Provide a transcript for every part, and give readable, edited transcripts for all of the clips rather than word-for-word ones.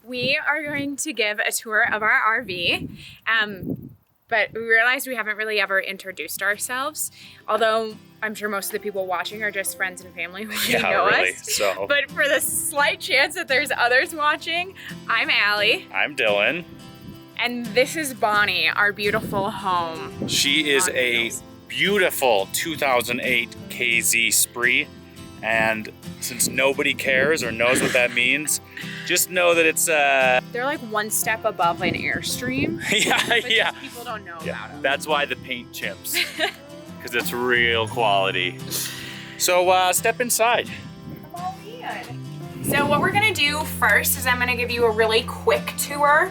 We are going to give a tour of our RV, but we realized we haven't really ever introduced ourselves, although I'm sure most of the people watching are just friends and family who know us. So. But for the slight chance that there's others watching, I'm Allie. I'm Dillon. And this is Bonnie, our beautiful home. She is a beautiful 2008 KZ Spree. And since nobody cares or knows what that means, just know that it's they're like one step above an Airstream. yeah. People don't know about them. That's why the paint chips, because it's real quality. So step inside. Come on in. So what we're gonna do first is I'm gonna give you a really quick tour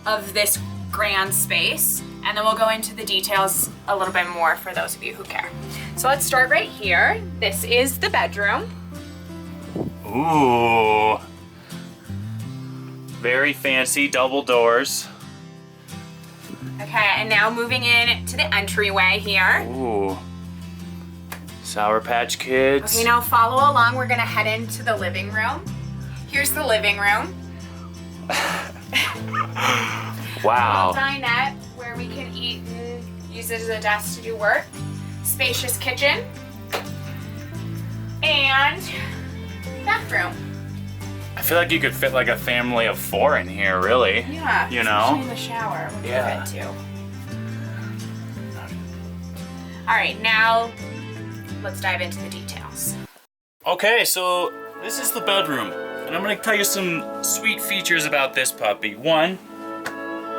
of this grand space, and then we'll go into the details a little bit more for those of you who care. So let's start right here. This is the bedroom. Ooh. Very fancy, double doors. Okay, and now moving in to the entryway here. Ooh. Sour Patch Kids. Okay, now follow along. We're gonna head into the living room. Here's the living room. Wow. Little dinette where we can eat and use it as a desk to do work. Spacious kitchen. And bathroom. I feel like you could fit like a family of 4 in here, really. Yeah, you especially know? in the shower. We'll Yeah. fit too. All right, now let's dive into the details. Okay, so this is the bedroom, and I'm gonna tell you some sweet features about this puppy. One,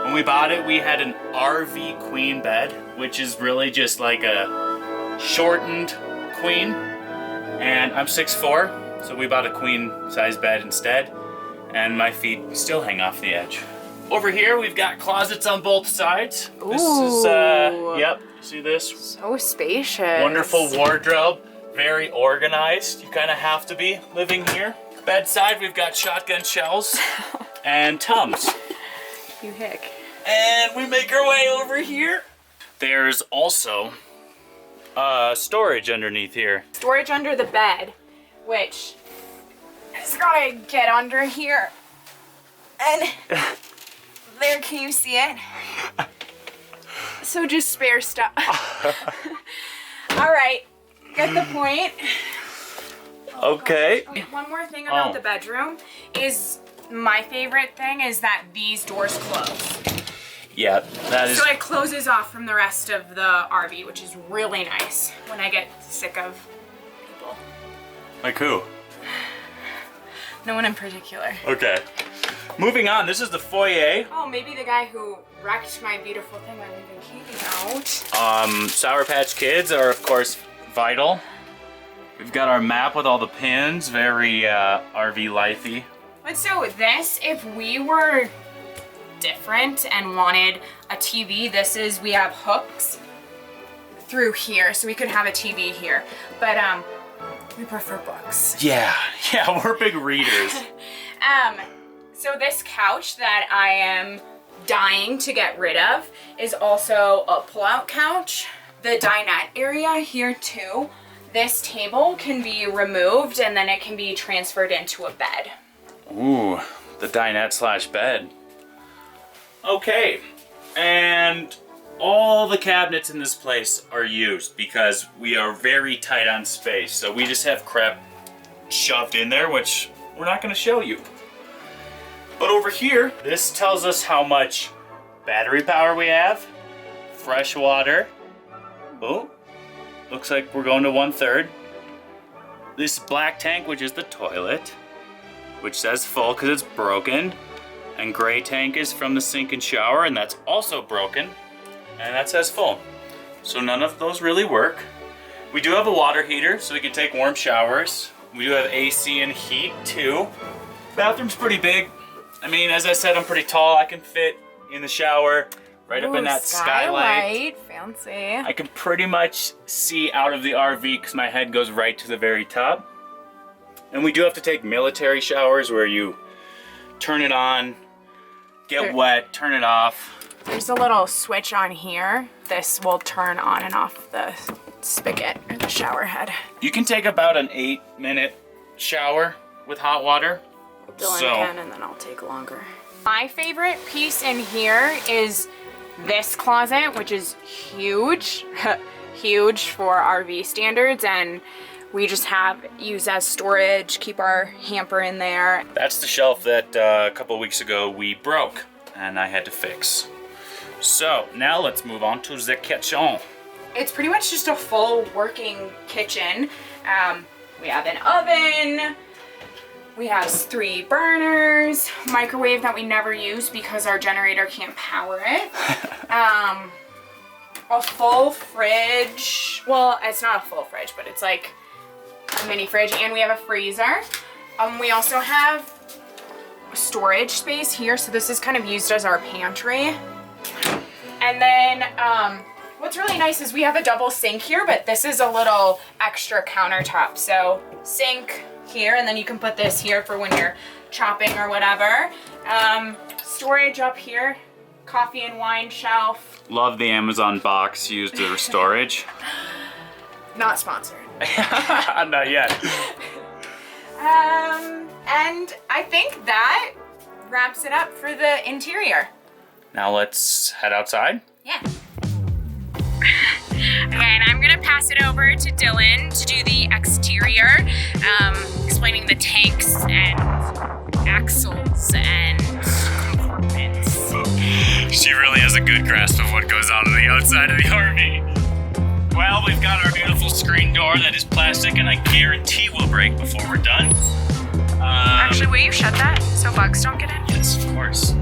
when we bought it, we had an RV queen bed, which is really just like a shortened queen, and I'm 6'4", so we bought a queen size bed instead, and my feet still hang off the edge. Over here, we've got closets on both sides. Ooh. This is, yep, see this? So spacious. Wonderful wardrobe, very organized. You kind of have to be living here. Bedside, we've got shotgun shells and Tums. You hick. And we make our way over here. There's also storage underneath here. Storage under the bed, which is gotta get under here. And there, can you see it? So just spare stuff. All right, get the point. Okay. One more thing about the bedroom is my favorite thing is that these doors close. Yeah, that is. So it closes off from the rest of the RV, which is really nice when I get sick of people. Like who? No one in particular. Okay. Moving on, this is the foyer. Oh, maybe the guy who wrecked my beautiful thing by leaving Katie out. Sour Patch Kids are, of course, vital. We've got our map with all the pins, very RV lifey. But so this, if we were different and wanted a TV, we have hooks through here, so we could have a TV here. But we prefer books. Yeah, we're big readers. So this couch that I am dying to get rid of is also a pull-out couch. The dinette area here too. This table can be removed and then it can be transferred into a bed. Ooh, the dinette / bed. Okay, and all the cabinets in this place are used because we are very tight on space. So we just have crap shoved in there, which we're not gonna show you. But over here, this tells us how much battery power we have, fresh water. Oh, looks like we're going to 1/3. This black tank, which is the toilet, which says full because it's broken. And gray tank is from the sink and shower, and that's also broken. And that says full. So none of those really work. We do have a water heater, so we can take warm showers. We do have AC and heat too. Bathroom's pretty big. I mean, as I said, I'm pretty tall. I can fit in the shower, right up in that skylight. Fancy. I can pretty much see out of the RV because my head goes right to the very top. And we do have to take military showers where you turn it on, get wet, turn it off. There's a little switch on here. This will turn on and off the spigot or the shower head. You can take about an 8-minute shower with hot water. Dillon can, and then I'll take longer. My favorite piece in here is this closet, which is huge, huge for RV standards, and we just use as storage, keep our hamper in there. That's the shelf that a couple weeks ago we broke and I had to fix. So now let's move on to the kitchen. It's pretty much just a full working kitchen. We have an oven, we have 3 burners, microwave that we never use because our generator can't power it. A full fridge. Well, it's not a full fridge, but it's like a mini fridge, and we have a freezer. We also have storage space here, so this is kind of used as our pantry. And then what's really nice is we have a double sink here, but this is a little extra countertop. So sink here, and then you can put this here for when you're chopping or whatever. Storage up here, coffee and wine shelf. Love the Amazon box used as storage. Not sponsored. Not yet. And I think that wraps it up for the interior. Now let's head outside. Yeah. Okay, and I'm gonna pass it over to Dillon to do the exterior, explaining the tanks and axles and compartments. She really has a good grasp of what goes on the outside of the RV. Well, we've got our beautiful screen door that is plastic and I guarantee will break before we're done. Actually, will you shut that so bugs don't get in? Yes, of course.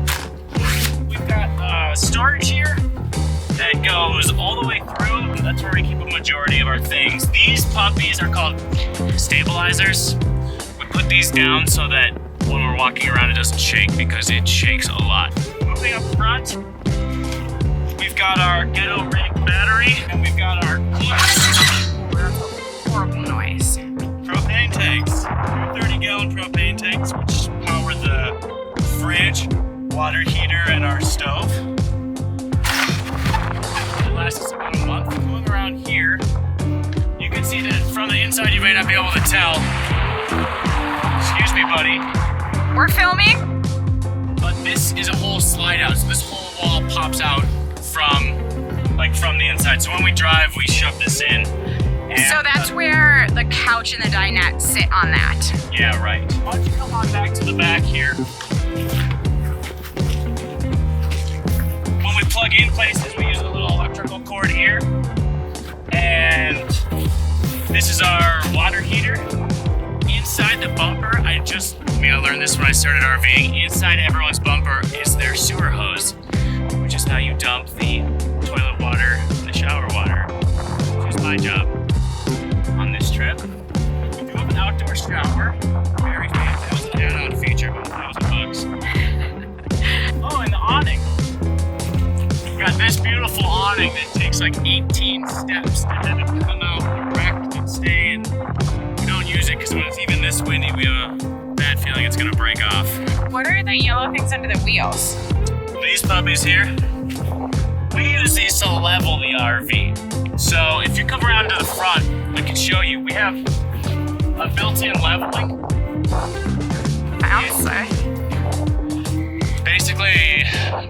We've got storage here that goes all the way through. That's where we keep a majority of our things. These puppies are called stabilizers. We put these down so that when we're walking around it doesn't shake, because it shakes a lot. Moving up front, we've got our ghetto rig battery, and we've got our Horrible noise. propane tanks. 30-gallon propane tanks, which power the fridge, water heater, and our stove. It lasts us about a month. Going around here, you can see that from the inside you may not be able to tell. Excuse me, buddy. We're filming? But this is a whole slide out, so this whole wall pops out from the inside. So when we drive, we shove this in. And, so that's where the couch and the dinette sit on that. Yeah, right. Why don't you come on back to the back here? When we plug in places, we use a little electrical cord here. And this is our water heater. Inside the bumper, I learned this when I started RVing. Inside everyone's bumper is their sewer hose, which is how you dump the toilet water and the shower water, which is my job on this trip. We do have an outdoor shower. Very fancy. That was an add-on feature, but that was a bugs. Oh, and the awning. We've got this beautiful awning that takes like 18 steps and then it'll come out erect and stay, and we don't use it because when it's even this windy, we have a bad feeling it's gonna break off. What are the yellow things under the wheels? These puppies here, we use these to level the RV. So if you come around to the front, I can show you. We have a built-in leveling. Fancy. Basically,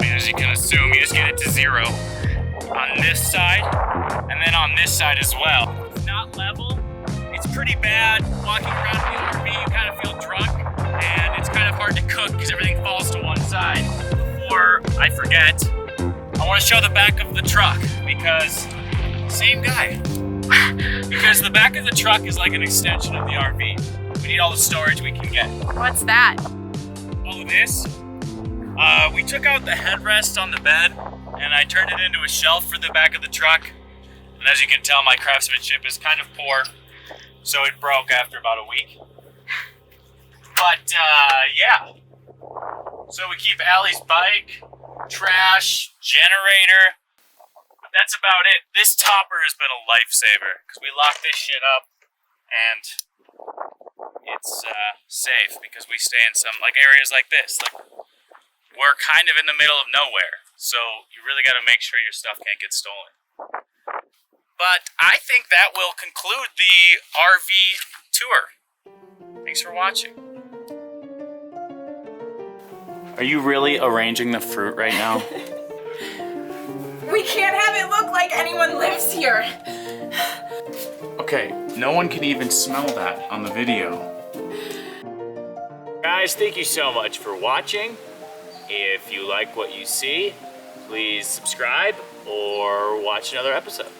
as you can assume, you just get it to 0 on this side, and then on this side as well. It's not level. It's pretty bad. Walking around in the RV, you kind of feel drunk, and it's kind of hard to cook because everything falls to one side. Before I forget, I want to show the back of the truck because same guy. Because the back of the truck is like an extension of the RV. We need all the storage we can get. What's that? All of this. We took out the headrest on the bed and I turned it into a shelf for the back of the truck. And as you can tell, my craftsmanship is kind of poor, so it broke after about a week. But yeah. So we keep Alli's bike, trash, generator. But that's about it. This topper has been a lifesaver because we lock this shit up and it's safe because we stay in some areas like this. We're kind of in the middle of nowhere, so you really got to make sure your stuff can't get stolen. But I think that will conclude the RV tour. Thanks for watching. Are you really arranging the fruit right now? We can't have it look like anyone lives here. Okay, no one can even smell that on the video. Guys, thank you so much for watching. If you like what you see, please subscribe or watch another episode.